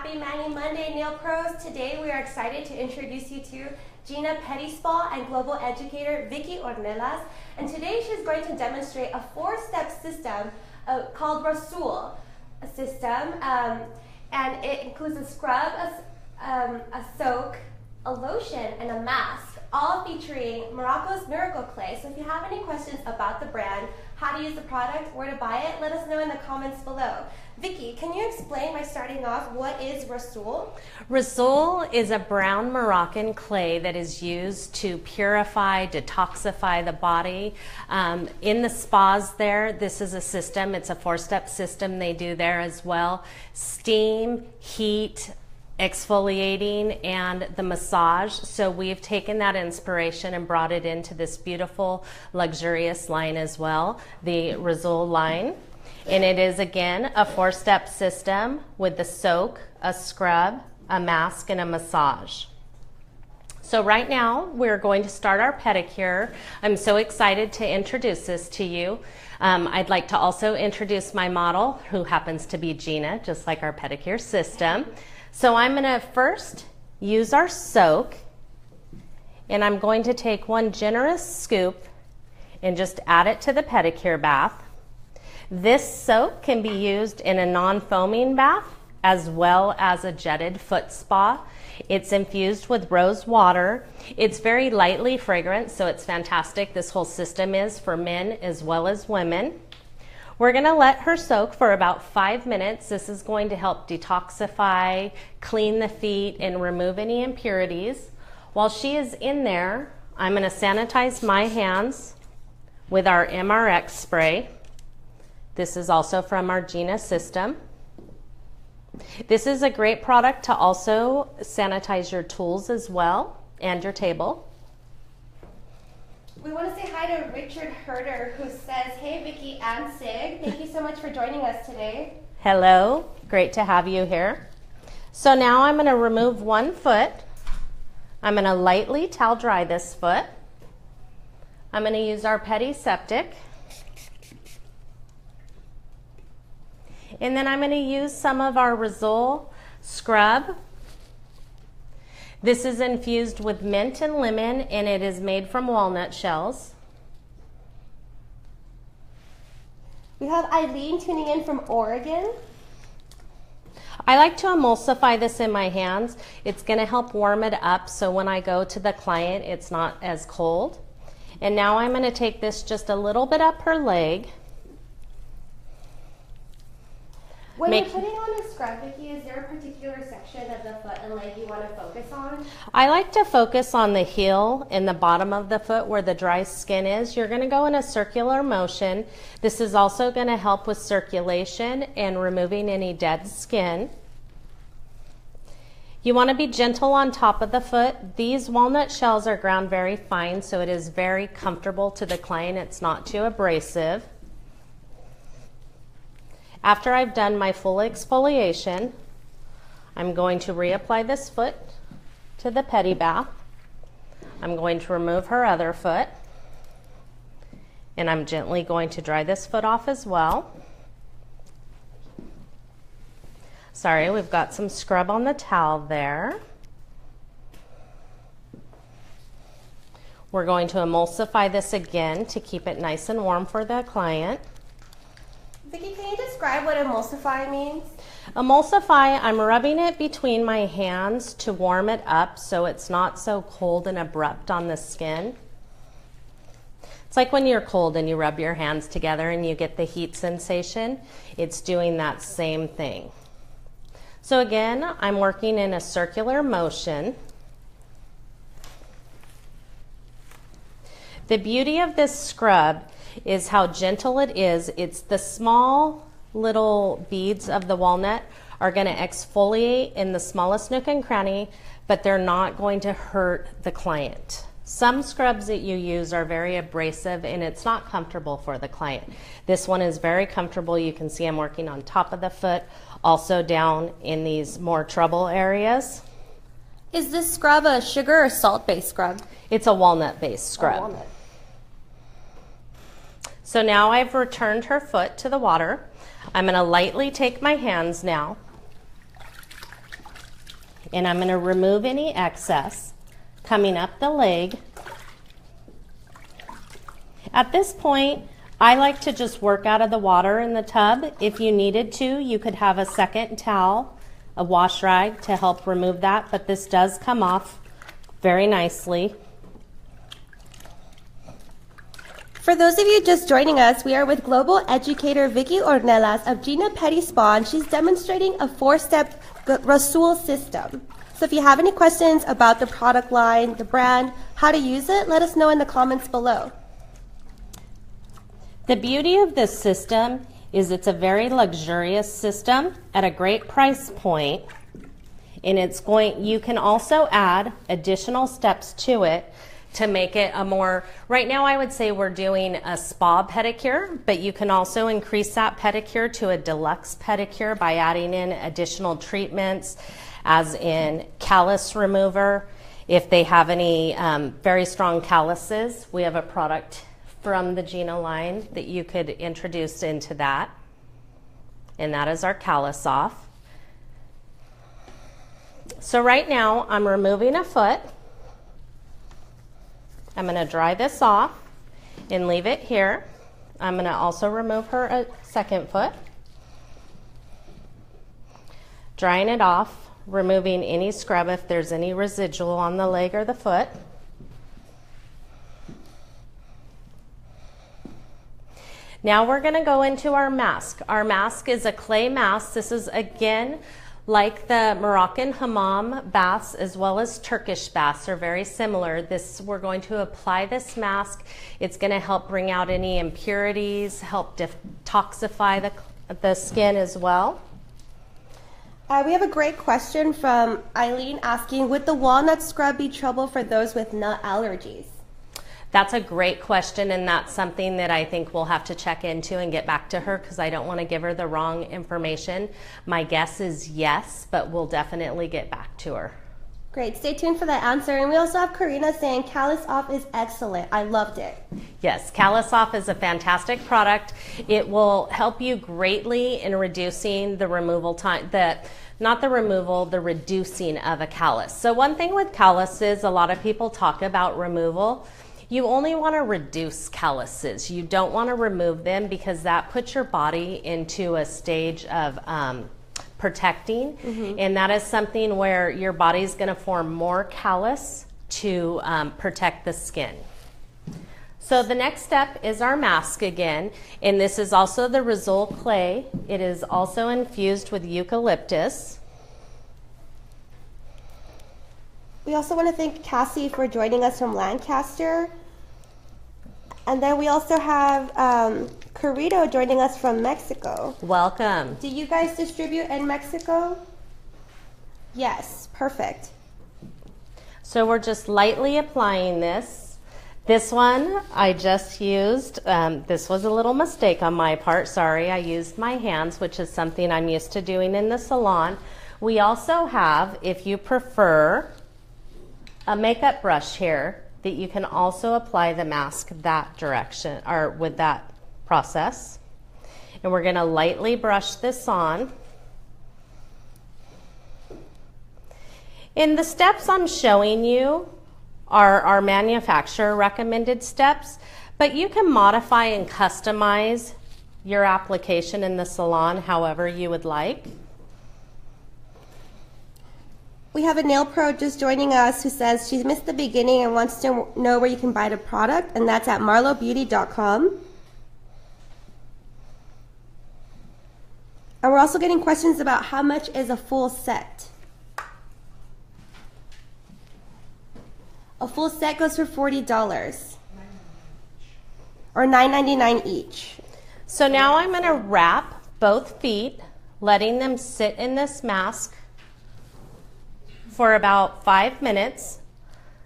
Happy Manny Monday, Nail Pros. Today we are excited to introduce you to Gena Pedi Spa and global educator Vicky Ornelas. And today she's going to demonstrate a 4-step system called Rasual system. And it includes a scrub, a soak, a lotion, and a mask, all featuring Morocco's Miracle Clay. So if you have any questions about the brand, how to use the product, where to buy it, let us know in the comments below. Vicky, can you explain by starting off what is Rasual? Rasual is a brown Moroccan clay that is used to purify, detoxify the body. In the spas there, this is a system, it's a 4-step system they do there as well. Steam, heat, exfoliating, and the massage. So we've taken that inspiration and brought it into this beautiful, luxurious line as well, the Rasual line. And it is, again, a 4-step system with the soak, a scrub, a mask, and a massage. So right now, we're going to start our pedicure. I'm so excited to introduce this to you. I'd like to also introduce my model, who happens to be Gena, just like our pedicure system. So I'm gonna first use our soak, and I'm going to take one generous scoop and just add it to the pedicure bath. This soak can be used in a non-foaming bath as well as a jetted foot spa. It's infused with rose water. It's very lightly fragrant, so it's fantastic. This whole system is for men as well as women. We're gonna let her soak for about 5 minutes. This is going to help detoxify, clean the feet, and remove any impurities. While she is in there, I'm gonna sanitize my hands with our MRX spray. This is also from our Gena system. This is a great product to also sanitize your tools as well and your table. We want to say hi to Richard Herder, who says, hey Vicky and Sig, thank you so much for joining us today. Hello, great to have you here. So now I'm going to remove one foot. I'm going to lightly towel dry this foot. I'm going to use our Pedi Septic. And then I'm going to use some of our Rasual scrub. This is infused with mint and lemon, and it is made from walnut shells. We have Eileen tuning in from Oregon. I like to emulsify this in my hands. It's going to help warm it up so when I go to the client, it's not as cold. And now I'm going to take this just a little bit up her leg. When you're putting on a scrub, Vicky, is there a particular section of the foot and leg you want to focus on? I like to focus on the heel and the bottom of the foot where the dry skin is. You're going to go in a circular motion. This is also going to help with circulation and removing any dead skin. You want to be gentle on top of the foot. These walnut shells are ground very fine, so it is very comfortable to the client. It's not too abrasive. After I've done my full exfoliation, I'm going to reapply this foot to the Pedi bath. I'm going to remove her other foot, and I'm gently going to dry this foot off as well. Sorry, we've got some scrub on the towel there. We're going to emulsify this again to keep it nice and warm for the client. Vicky, can you describe what emulsify means? Emulsify, I'm rubbing it between my hands to warm it up so it's not so cold and abrupt on the skin. It's like when you're cold and you rub your hands together and you get the heat sensation. It's doing that same thing. So again, I'm working in a circular motion. The beauty of this scrub is how gentle it is. It's the small little beads of the walnut are going to exfoliate in the smallest nook and cranny, but they're not going to hurt the client. Some scrubs that you use are very abrasive and it's not comfortable for the client. This one is very comfortable. You can see I'm working on top of the foot, also down in these more trouble areas. Is this scrub a sugar or salt-based scrub? It's a walnut-based scrub. Walnut. So now I've returned her foot to the water. I'm going to lightly take my hands now And I'm going to remove any excess coming up the leg. At this point, I like to just work out of the water in the tub. If you needed to, you could have a second towel, a wash rag to help remove that, but this does come off very nicely. For those of you just joining us, we are with global educator Vicky Ornelas of Gena Pedi Spa, and she's demonstrating a 4-step Rasual system. So if you have any questions about the product line, the brand, how to use it, let us know in the comments below. The beauty of this system is it's a very luxurious system at a great price point, and you can also add additional steps to it to make it a more, right now I would say we're doing a spa pedicure, but you can also increase that pedicure to a deluxe pedicure by adding in additional treatments, as in callus remover. If they have any very strong calluses, we have a product from the Gena line that you could introduce into that, and that is our callus off. So right now I'm removing a foot. I'm going to dry this off and leave it here. I'm going to also remove her second foot. Drying it off, removing any scrub if there's any residual on the leg or the foot. Now we're going to go into our mask. Our mask is a clay mask. This is, again, like the Moroccan hammam baths as well as Turkish baths are very similar. We're going to apply this mask. It's going to help bring out any impurities, help detoxify the skin as well. We have a great question from Eileen asking, would the walnut scrub be trouble for those with nut allergies? That's a great question, and that's something that I think we'll have to check into and get back to her, because I don't want to give her the wrong information. My guess is yes, but we'll definitely get back to her. Great. Stay tuned for that answer. And we also have Karina saying callus off is excellent. I loved it. Yes, callus off is a fantastic product. It will help you greatly in reducing the removal time, not the removal, the reducing of a callus. So one thing with calluses, a lot of people talk about removal. You only want to reduce calluses. You don't want to remove them, because that puts your body into a stage of protecting. And that is something where your body's going to form more callus to protect the skin. So the next step is our mask again, and this is also the Rasual clay. It is also infused with eucalyptus. We also want to thank Cassie for joining us from Lancaster. And then we also have Carrito joining us from Mexico. Welcome. Do you guys distribute in Mexico? Yes, perfect. So we're just lightly applying this. This one I just used, this was a little mistake on my part, sorry. I used my hands, which is something I'm used to doing in the salon. We also have, if you prefer, a makeup brush here that you can also apply the mask that direction, or with that process. And we're going to lightly brush this on. And the steps I'm showing you are our manufacturer recommended steps, but you can modify and customize your application in the salon however you would like. We have a nail pro just joining us who says she's missed the beginning and wants to know where you can buy the product, and that's at marlobeauty.com. And we're also getting questions about how much is a full set. A full set goes for $40 or $9.99 each. So now I'm going to wrap both feet, letting them sit in this mask for about 5 minutes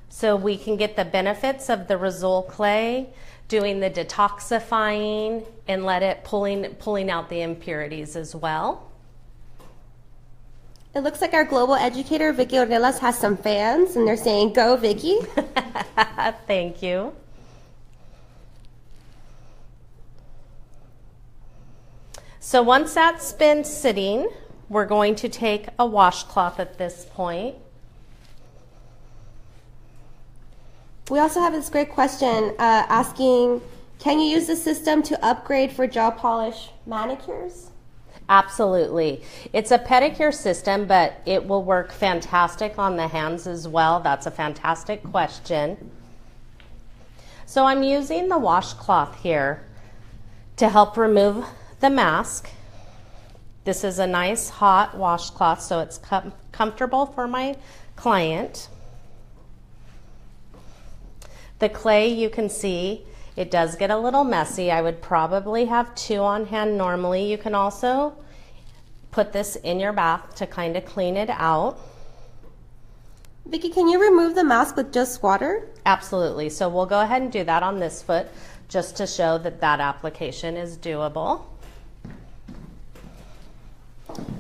so we can get the benefits of the Rasual clay, doing the detoxifying, and let it pulling out the impurities as well. It looks like our global educator, Vicky Ornelas, has some fans, and they're saying, go, Vicky. Thank you. So once that's been sitting we're going to take a washcloth at this point. We also have this great question asking, can you use the system to upgrade for gel polish manicures? Absolutely. It's a pedicure system, but it will work fantastic on the hands as well. That's a fantastic question. So I'm using the washcloth here to help remove the mask. This is a nice hot washcloth, so it's comfortable for my client. The clay, you can see, it does get a little messy. I would probably have 2 on hand normally. You can also put this in your bath to kind of clean it out. Vicki, can you remove the mask with just water? Absolutely. So we'll go ahead and do that on this foot just to show that that application is doable.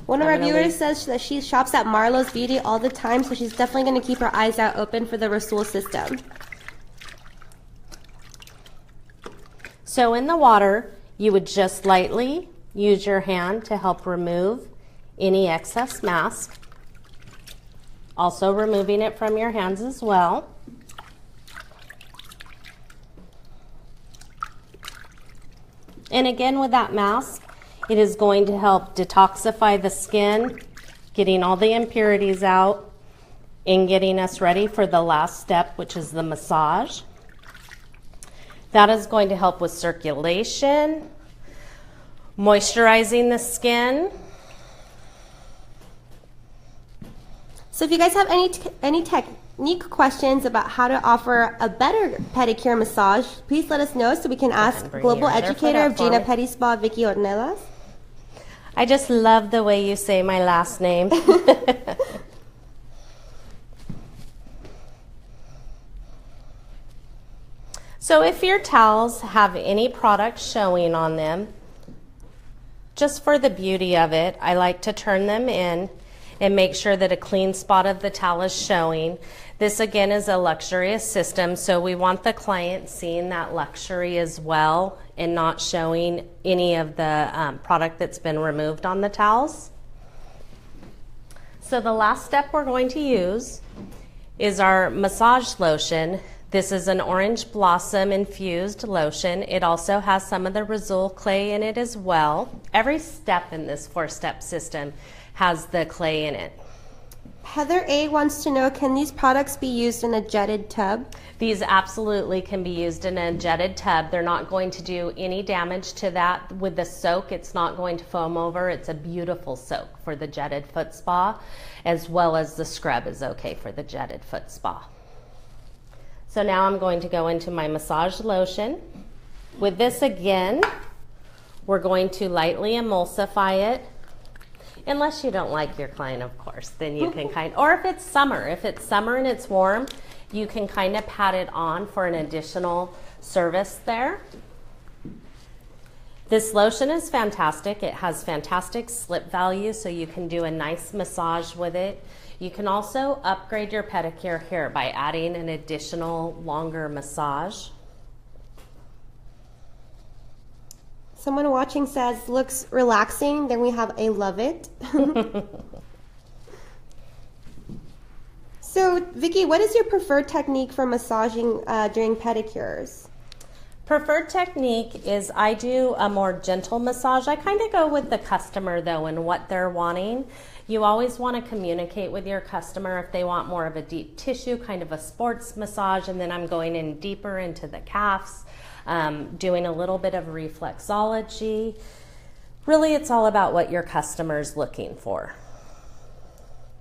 One of our viewers says that she shops at Marlowe's Beauty all the time, so she's definitely going to keep her eyes out open for the Rasual system. So in the water, you would just lightly use your hand to help remove any excess mask. Also removing it from your hands as well. And again, with that mask, it is going to help detoxify the skin, getting all the impurities out, and getting us ready for the last step, which is the massage. That is going to help with circulation, moisturizing the skin. So if you guys have any technique questions about how to offer a better pedicure massage, please let us know so we can ask Global Educator of Gena Pedi Spa, Vicki Ornelas. I just love the way you say my last name. So if your towels have any product showing on them, just for the beauty of it, I like to turn them in and make sure that a clean spot of the towel is showing. This again is a luxurious system, so we want the client seeing that luxury as well and not showing any of the product that's been removed on the towels. So the last step we're going to use is our massage lotion. This is an orange blossom infused lotion. It also has some of the Rasual clay in it as well. Every step in this 4-step system has the clay in it. Heather A wants to know, can these products be used in a jetted tub? These absolutely can be used in a jetted tub. They're not going to do any damage to that. With the soak, it's not going to foam over. It's a beautiful soak for the jetted foot spa, as well as the scrub is okay for the jetted foot spa. So now I'm going to go into my massage lotion. With this again, we're going to lightly emulsify it. Unless you don't like your client, of course, then you can or if it's summer and it's warm, you can kind of pat it on for an additional service there. This lotion is fantastic. It has fantastic slip value, so you can do a nice massage with it. You can also upgrade your pedicure here by adding an additional longer massage. Someone watching says, looks relaxing. Then we have a love it. So, Vicki, what is your preferred technique for massaging during pedicures? Preferred technique is I do a more gentle massage. I kind of go with the customer though and what they're wanting. You always want to communicate with your customer if they want more of a deep tissue, kind of a sports massage, and then I'm going in deeper into the calves, doing a little bit of reflexology. Really, it's all about what your customer's looking for.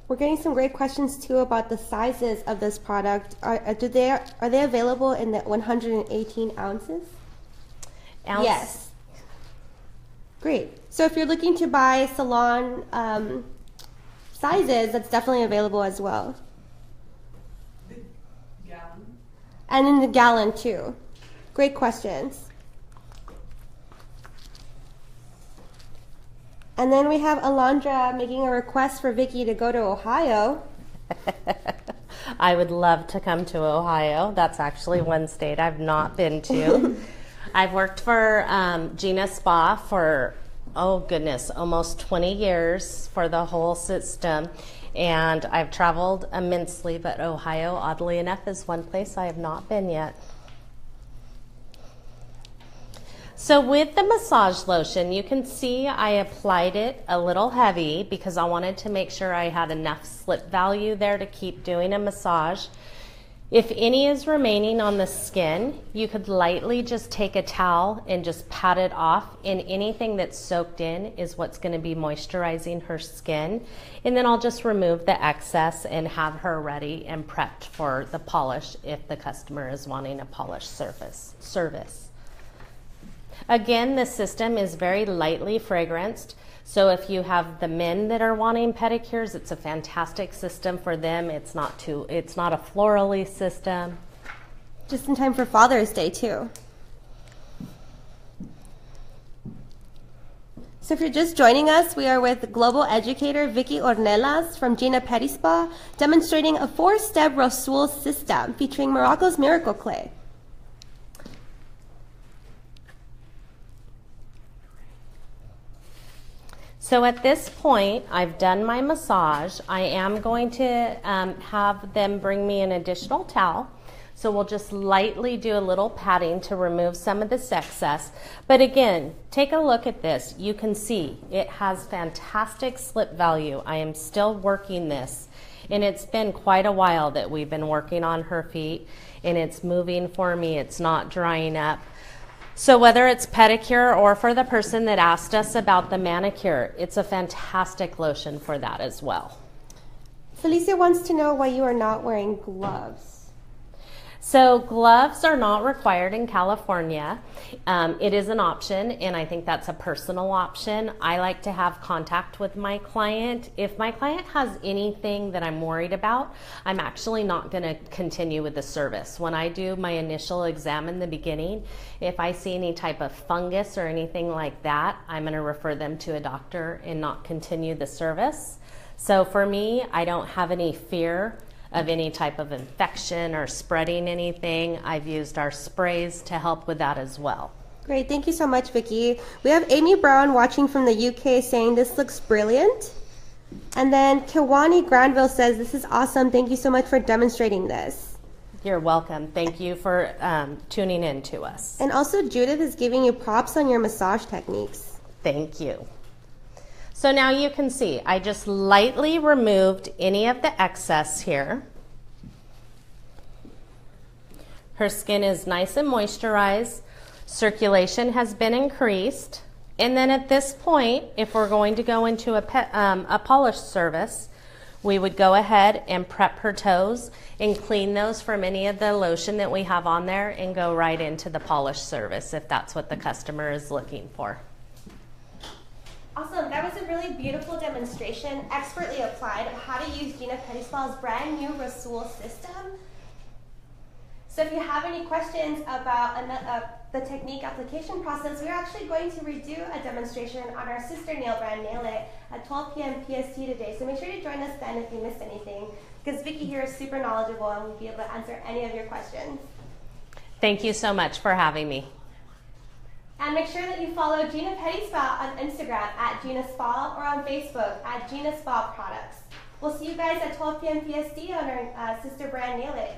We're getting some great questions too about the sizes of this product. Are they available in the 118 ounces? Yes. Great. So if you're looking to buy salon sizes, that's definitely available as well. The gallon? And in the gallon too. Great questions. And then we have Alondra making a request for Vicki to go to Ohio. I would love to come to Ohio. That's actually one state I've not been to. I've worked for Gena Spa for oh goodness, almost 20 years for the whole system. And I've traveled immensely, but Ohio, oddly enough, is one place I have not been yet. So with the massage lotion, you can see I applied it a little heavy because I wanted to make sure I had enough slip value there to keep doing a massage. If any is remaining on the skin, you could lightly just take a towel and just pat it off, and anything that's soaked in is what's going to be moisturizing her skin. And then I'll just remove the excess and have her ready and prepped for the polish if the customer is wanting a polished service. Again, this system is very lightly fragranced. So if you have the men that are wanting pedicures, it's a fantastic system for them. It's not a florally system. Just in time for Father's Day too. So if you're just joining us, we are with global educator Vicky Ornelas from Gena Pedi Spa, demonstrating a 4-step Rasual system featuring Morocco's miracle clay. So at this point, I've done my massage. I am going to have them bring me an additional towel. So we'll just lightly do a little patting to remove some of this excess. But again, take a look at this. You can see it has fantastic slip value. I am still working this. And it's been quite a while that we've been working on her feet. And it's moving for me. It's not drying up. So whether it's pedicure or for the person that asked us about the manicure, it's a fantastic lotion for that as well. Felicia wants to know why you are not wearing gloves. So gloves are not required in California. It is an option, and I think that's a personal option. I like to have contact with my client. If my client has anything that I'm worried about, I'm actually not going to continue with the service. When I do my initial exam in the beginning, if I see any type of fungus or anything like that, I'm going to refer them to a doctor and not continue the service. So for me, I don't have any fear of any type of infection or spreading anything. I've used our sprays to help with that as well. Great, thank you so much, Vicky. We have Amy Brown watching from the UK saying this looks brilliant. And then Kiwani Granville says, this is awesome. Thank you so much for demonstrating this. You're welcome. Thank you for tuning in to us. And also Judith is giving you props on your massage techniques. Thank you. So now you can see I just lightly removed any of the excess here. Her skin is nice and moisturized. Circulation has been increased. And then at this point, if we're going to go into a polish service, we would go ahead and prep her toes and clean those from any of the lotion that we have on there and go right into the polish service if that's what the customer is looking for. Awesome, that was a really beautiful demonstration, expertly applied, of how to use Gena Pedi Spa's brand new Rasual system. So if you have any questions about the technique application process, we're actually going to redo a demonstration on our sister nail brand, Nailit, at 12 p.m. PST today. So make sure to join us then if you missed anything, because Vicky here is super knowledgeable and will be able to answer any of your questions. Thank you so much for having me. And make sure that you follow Gena Pedi Spa on Instagram at Gena Spa or on Facebook at Gena Spa Products. We'll see you guys at 12 p.m. PST on our sister brand Nailit.